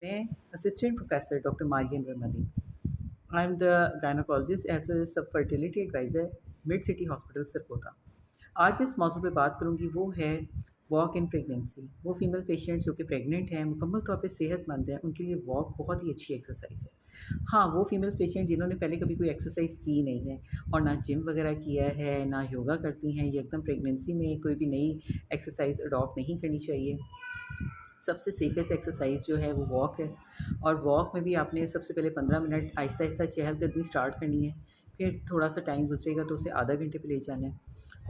मैं Assistant Professor Dr. Marian Ramali. I'm the gynecologist as well as fertility advisor mid city hospital Sarkota. आज जिस मौजू पे बात करूँगी वो है वॉक इन प्रेगनेंसी। वो फीमेल पेशेंट्स जो कि प्रेग्नेंट हैं, मुकम्मल तौर पे सेहतमंद हैं, उनके लिए वॉक बहुत ही अच्छी एक्सरसाइज है। हाँ, वो फीमेल पेशेंट जिन्होंने पहले कभी कोई एक्सरसाइज की नहीं है और ना जिम वगैरह किया है, ना योगा करती हैं, ये एकदम प्रेगनेंसी में कोई भी नई एक्सरसाइज अडॉप्ट नहीं करनी चाहिए। सबसे सेफेस्ट एक्सरसाइज जो है वो वॉक है। और वॉक में भी आपने सबसे पहले 15 मिनट आहिस्ता आहिस्ता चहलकदमी स्टार्ट करनी है। फिर थोड़ा सा टाइम गुजरेगा तो उसे आधा घंटे पे ले जाना है।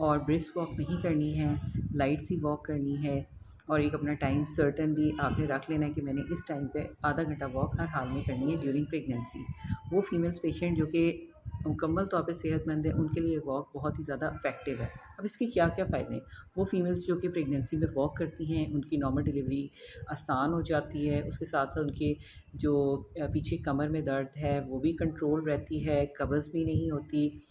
और ब्रिस्क वॉक नहीं करनी है, लाइट सी वॉक करनी है। और एक अपना टाइम सर्टेनली आपने रख लेना है कि मैंने इस टाइम पे आधा घंटा वॉक हर हाल में करनी है ड्यूरिंग प्रेगनेंसी। वो फीमेल्स पेशेंट जो कि मुकम्मल तौर पे सेहतमंद है, उनके लिए वॉक बहुत ही ज़्यादा इफ़ेक्टिव है। अब इसके क्या-क्या फ़ायदे हैं? वो फीमेल्स जो कि प्रेगनेंसी में वॉक करती हैं, उनकी नॉर्मल डिलीवरी आसान हो जाती है। उसके साथ-साथ उनके जो पीछे कमर में दर्द है, वो भी कंट्रोल रहती है, कब्ज़ भी नहीं होती।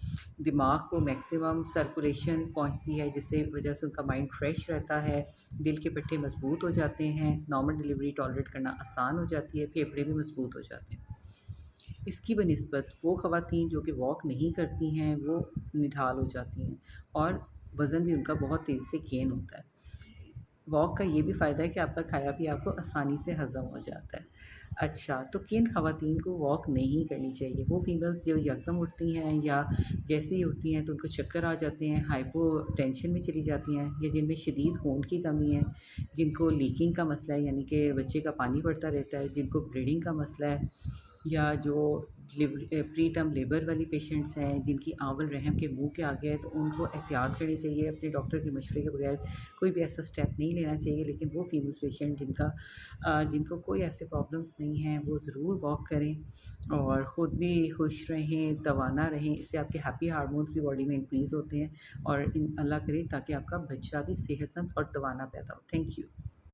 दिमाग को मैक्सिमम सर्कुलेशन पहुँचती है, जिससे वजह से उनका माइंड फ्रेश रहता है। दिल के पट्टे मज़बूत हो जाते हैं, नॉर्मल डिलीवरी टॉलरेट करना आसान हो जाती है, फेफड़े भी मज़बूत हो जाते हैं। इसकी बनिस्बत वो ख़वातीन जो कि वॉक नहीं करती हैं, वो निढाल हो जाती हैं और वज़न भी उनका बहुत तेज़ी से गेन होता है। वॉक का ये भी फ़ायदा है कि आपका खाया भी आपको आसानी से हज़म हो जाता है। अच्छा, तो किन ख़वातीन को वॉक नहीं करनी चाहिए? वो फ़ीमेल्स जो यकदम उठती हैं या जैसे ही उठती हैं तो उनको चक्कर आ जाते हैं, हाइपोटेंशन में चली जाती हैं, या जिनमें शदीद खून की कमी है, जिनको लीकिंग का मसला है यानी कि बच्चे का पानी पड़ता रहता है, जिनको ब्लीडिंग का मसला है, या जो प्री टर्म लेबर वाली पेशेंट्स हैं, जिनकी आंवल रहम के मुंह के आगे है, तो उनको एहतियात करनी चाहिए। अपने डॉक्टर के मशवरे के बगैर कोई भी ऐसा स्टेप नहीं लेना चाहिए। लेकिन वो फीमेल्स पेशेंट जिनको कोई ऐसे प्रॉब्लम्स नहीं हैं, वो ज़रूर वॉक करें और ख़ुद भी खुश रहें, तवाना रहें। इससे आपके हैप्पी हार्मोन्स भी बॉडी में इंक्रीज़ होते हैं और इन अल्लाह करे ताकि आपका बच्चा भी सेहतमंद और तवाना पैदा हो। Thank you.